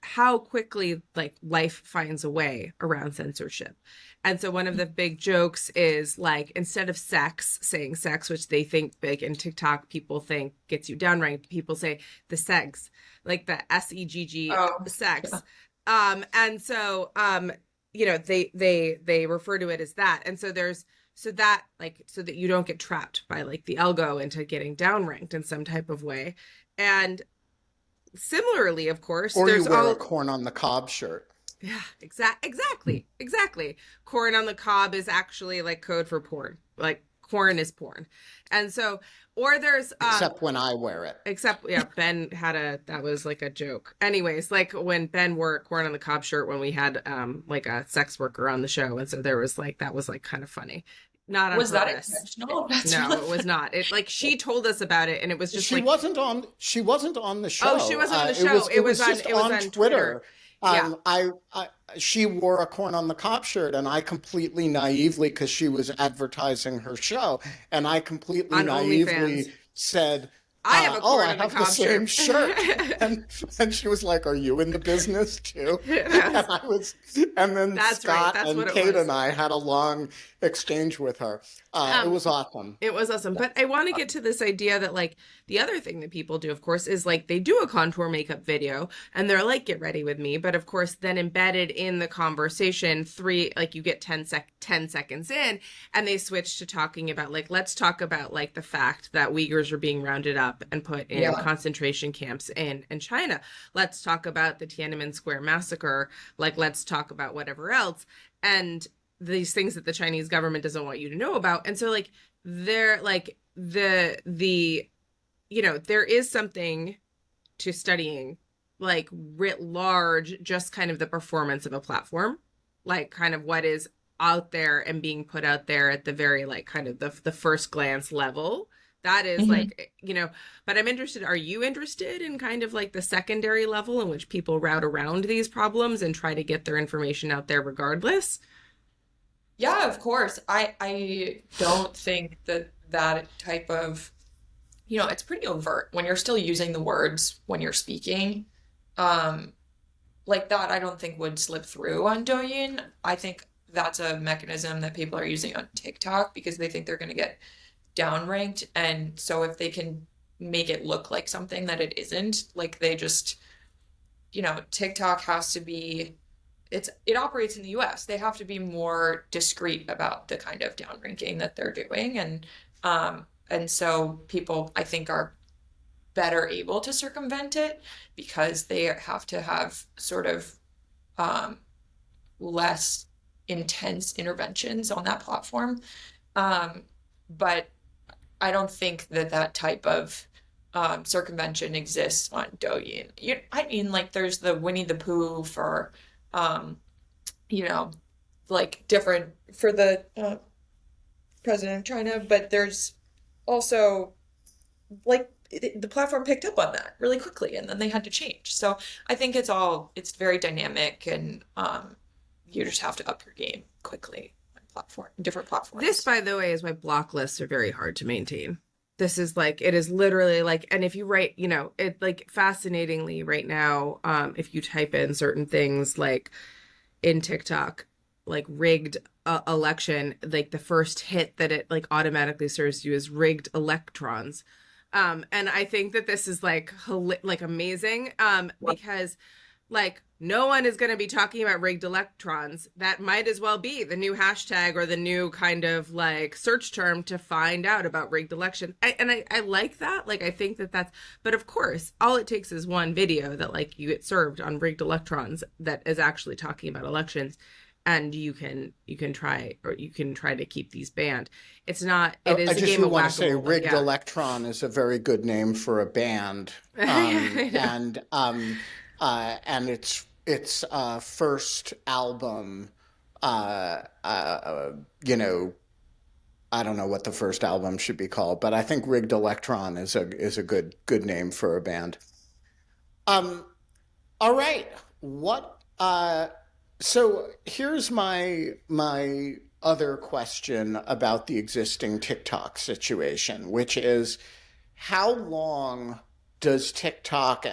how quickly like life finds a way around censorship. And so one of the big jokes is like, instead of saying sex, which they think big in TikTok, people think gets you downranked, people say the segs, like the SEGG sex. And so, they refer to it as that. And so so that you don't get trapped by like the algo into getting downranked in some type of way. And similarly, of course, or you wear a corn on the cob shirt. Yeah, exactly. Corn on the cob is actually like code for porn. Like corn is porn. And so, or there's except when I wear it. Except, yeah, Ben that was like a joke. Anyways, like when Ben wore a corn on the cob shirt when we had like a sex worker on the show, and so there was like, that was like kind of funny. Not on was purpose. That intentional? That's no, really it was not. It like she told us about it, and it was just she wasn't on the show. Oh, she wasn't on the show. It was on Twitter. Yeah. She wore a corn on the cob shirt, and I completely naively, because she was advertising her show, and I completely naively said, I have a oh, cord I on the have the comm same shirt. shirt. And she was like, are you in the business too? Yes. And then That's right. Scott That's and what it Kate was. and I had a long exchange with her. It was awesome. It was awesome. But I want to get to this idea that, like, the other thing that people do, of course, is like they do a contour makeup video and they're like, get ready with me. But of course, then embedded in the conversation, you get 10 seconds in, and they switch to talking about, like, let's talk about, like, the fact that Uyghurs are being rounded up and put in concentration camps in China. Let's talk about the Tiananmen Square massacre. Like, let's talk about whatever else. And these things that the Chinese government doesn't want you to know about. And so, like, they're like there is something to studying, like, writ large, just kind of the performance of a platform, like kind of what is out there and being put out there at the very, like, kind of the first glance level. That is like, but I'm interested. Are you interested in kind of like the secondary level in which people route around these problems and try to get their information out there regardless? Yeah, of course. I don't think that type of, it's pretty overt when you're still using the words when you're speaking. Like that, I don't think would slip through on Douyin. I think that's a mechanism that people are using on TikTok because they think they're going to get downranked. And so if they can make it look like something that it isn't, like they just, TikTok has to be, it operates in the US. They have to be more discreet about the kind of downranking that they're doing. And so people, I think, are better able to circumvent it because they have to have sort of less intense interventions on that platform. But I don't think that type of circumvention exists on Douyin. I mean, like, there's the Winnie the Pooh for, like, different for the president of China, but there's also, like, the platform picked up on that really quickly and then they had to change. So I think it's very dynamic, and you just have to up your game quickly on different platforms. This, by the way, is why block lists are very hard to maintain. This is like, it is literally like, and if you write, it, like, fascinatingly right now, if you type in certain things like in TikTok, like rigged election, like the first hit that it, like, automatically serves you is rigged electrons. And I think that this is like amazing, because, like, no one is going to be talking about rigged electrons. That might as well be the new hashtag or the new kind of, like, search term to find out about rigged election. I like that. Like, I think that's, but of course, all it takes is one video that, like, you get served on rigged electrons that is actually talking about elections. And you can try to keep these banned. It's not. It is. I just want to say, Rigged Electron is a very good name for a band, and its first album. I don't know what the first album should be called, but I think Rigged Electron is a good name for a band. All right. What? So here's my other question about the existing TikTok situation, which is, how long does TikTok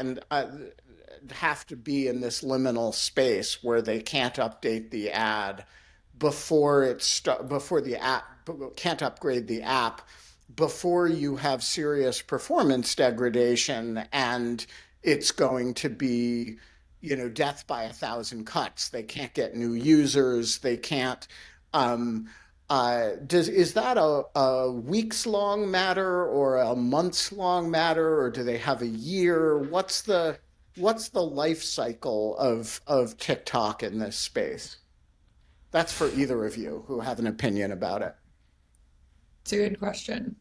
have to be in this liminal space where they can't update the ad before the app can't upgrade the app before you have serious performance degradation, and it's going to be, death by 1,000 cuts. They can't get new users. They can't. Is that a weeks long matter or a months long matter, or do they have a year? What's the life cycle of TikTok in this space? That's for either of you who have an opinion about it. It's a good question.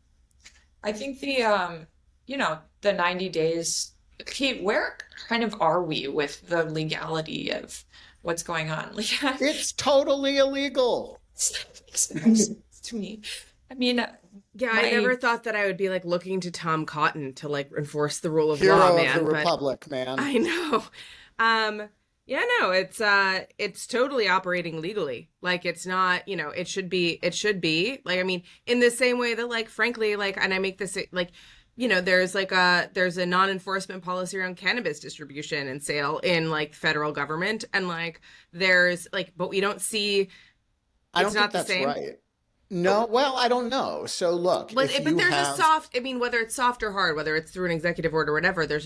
I think the 90 days. Kate, where kind of are we with the legality of what's going on? It's totally illegal. To me. I mean, I never thought that I would be, like, looking to Tom Cotton to, like, enforce the rule of Hero law, man. Of the Republic, man. I know. It's totally operating legally. Like, it's not, it should be like, I mean, in the same way that, like, frankly, like, and I make this, like, there's there's a non-enforcement policy around cannabis distribution and sale in like federal government, and like there's like, but we don't see. I don't It's think not the that's same. right. No, well, I don't know. So look, But if but you there's a have soft. I mean, whether it's soft or hard, whether it's through an executive order or whatever, there's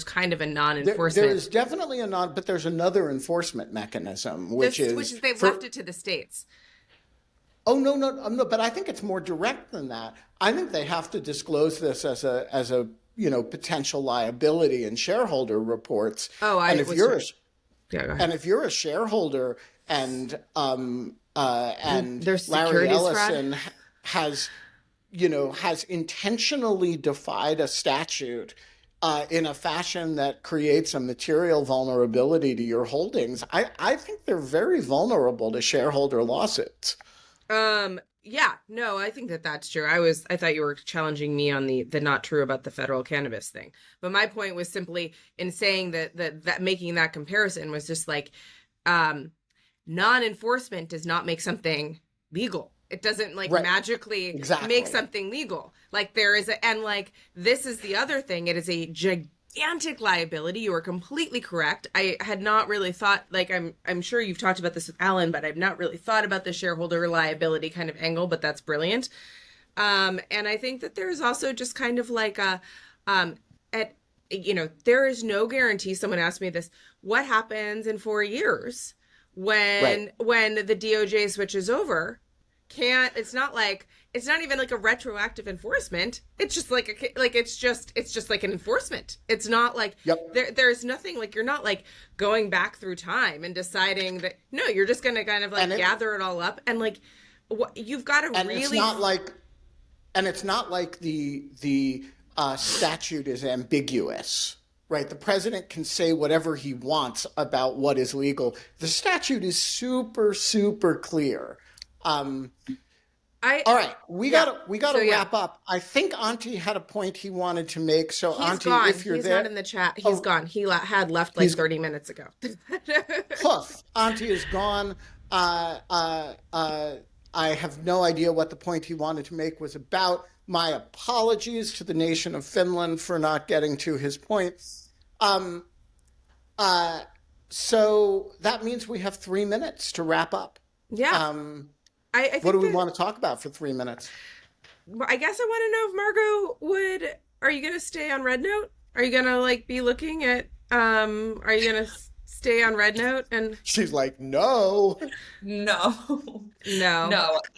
kind of a non-enforcement. there's definitely a non, but there's another enforcement mechanism, which is they've left it to the states. Oh no, but I think it's more direct than that. I think they have to disclose this as a potential liability in shareholder reports. Oh, and if you're go ahead. and if you're a shareholder and There's Larry securities fraud. Ellison has intentionally defied a statute in a fashion that creates a material vulnerability to your holdings, I think they're very vulnerable to shareholder lawsuits. Yeah, no, I think that's true. I thought you were challenging me on the not true about the federal cannabis thing. But my point was simply in saying that making that comparison was just like, non-enforcement does not make something legal. It doesn't like magically make something legal. Like there is and like, this is the other thing. It is a gigantic liability. You are completely correct. I had not really thought, like, I'm sure you've talked about this with Alan, but I've not really thought about the shareholder liability kind of angle, but that's brilliant. And I think that there's also just kind of like there is no guarantee. Someone asked me this, what happens in 4 years when the DOJ switches over? It's not even like a retroactive enforcement. It's just like it's just like an enforcement. It's not like there's nothing like, you're not like going back through time and deciding that, no, you're just going to kind of like gather it all up and like you've got to really. It's not like the statute is ambiguous. Right, the president can say whatever he wants about what is legal. The statute is super, super clear. All right, we gotta wrap up. I think Auntie had a point he wanted to make. So he's Auntie, gone. if you're he's there, not in the chat. He's gone. He had left like 30 minutes ago. Poof, Auntie is gone. I have no idea what the point he wanted to make was about. My apologies to the nation of Finland for not getting to his point. So that means we have 3 minutes to wrap up. Yeah. I think what do we want to talk about for 3 minutes? I guess I want to know if Margo are you going to stay on Red Note? Are you going to like be looking at, are you going to stay on Red Note? And she's like, no. No.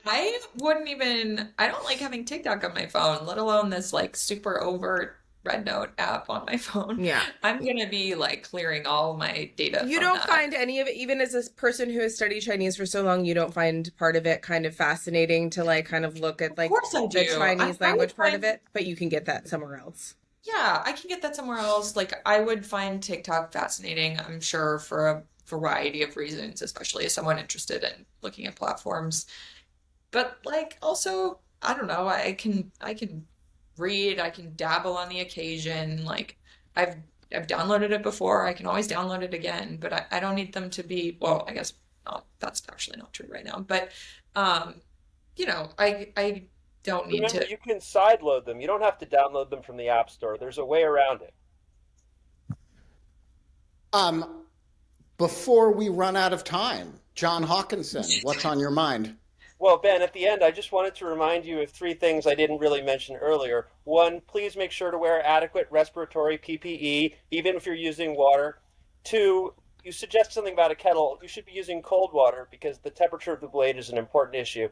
I wouldn't even, I don't like having TikTok on my phone, let alone this like super overt Red Note app on my phone. Yeah. I'm going to be like clearing all my data. You don't find any of it, even as a person who has studied Chinese for so long, you don't find part of it kind of fascinating to like kind of look at like the Chinese language part of it, but you can get that somewhere else. Yeah, I can get that somewhere else. Like I would find TikTok fascinating, I'm sure, for a variety of reasons, especially as someone interested in looking at platforms. But like also, I don't know, I can read, I can dabble on the occasion. Like I've downloaded it before, I can always download it again, but I don't need them to be, well, I guess not, that's actually not true right now, but I don't need Remember, to. you can sideload them. You don't have to download them from the App Store. There's a way around it. Before we run out of time, John Hawkinson, what's on your mind? Well, Ben, at the end, I just wanted to remind you of 3 things I didn't really mention earlier. 1, please make sure to wear adequate respiratory PPE, even if you're using water. 2, you suggest something about a kettle. You should be using cold water because the temperature of the blade is an important issue.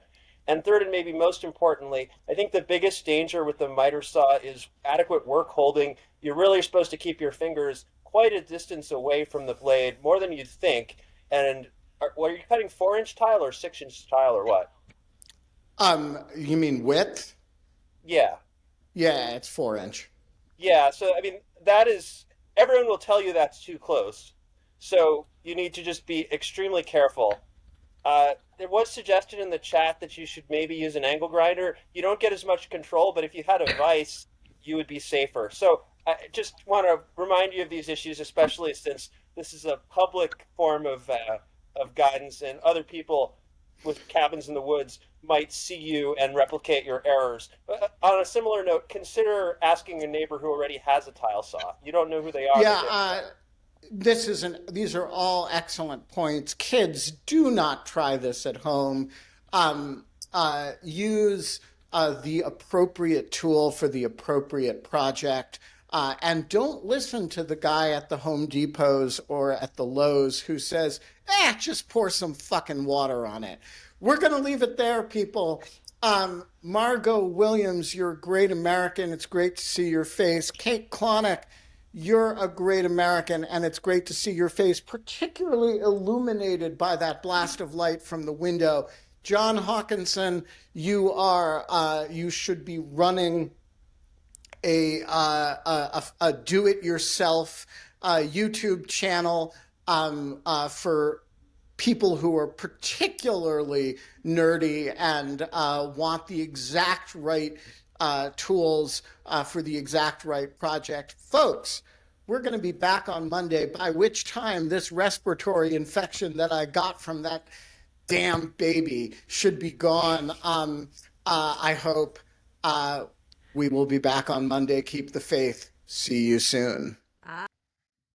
And 3rd, and maybe most importantly, I think the biggest danger with the miter saw is adequate work holding. You're really supposed to keep your fingers quite a distance away from the blade, more than you'd think. And are you cutting 4-inch tile or 6-inch tile or what? You mean width? Yeah. Yeah, it's 4-inch. Yeah, so I mean, everyone will tell you that's too close. So you need to just be extremely careful. There was suggestion in the chat that you should maybe use an angle grinder. You don't get as much control, but if you had a vise, you would be safer. So I just want to remind you of these issues, especially since this is a public form of guidance and other people with cabins in the woods might see you and replicate your errors. On a similar note, consider asking a neighbor who already has a tile saw. You don't know who they are, but Yeah, these are all excellent points. Kids, do not try this at home. Use the appropriate tool for the appropriate project. And don't listen to the guy at the Home Depots or at the Lowe's who says, just pour some fucking water on it. We're going to leave it there, people. Margo Williams, you're a great American. It's great to see your face. Kate Klonick, you're a great American, and it's great to see your face, particularly illuminated by that blast of light from the window. John Hawkinson, you should be running a do-it-yourself YouTube channel for people who are particularly nerdy and want the exact right tools for the exact right project. Folks, we're going to be back on Monday, by which time this respiratory infection that I got from that damn baby should be gone. I hope we will be back on Monday. Keep the faith. See you soon.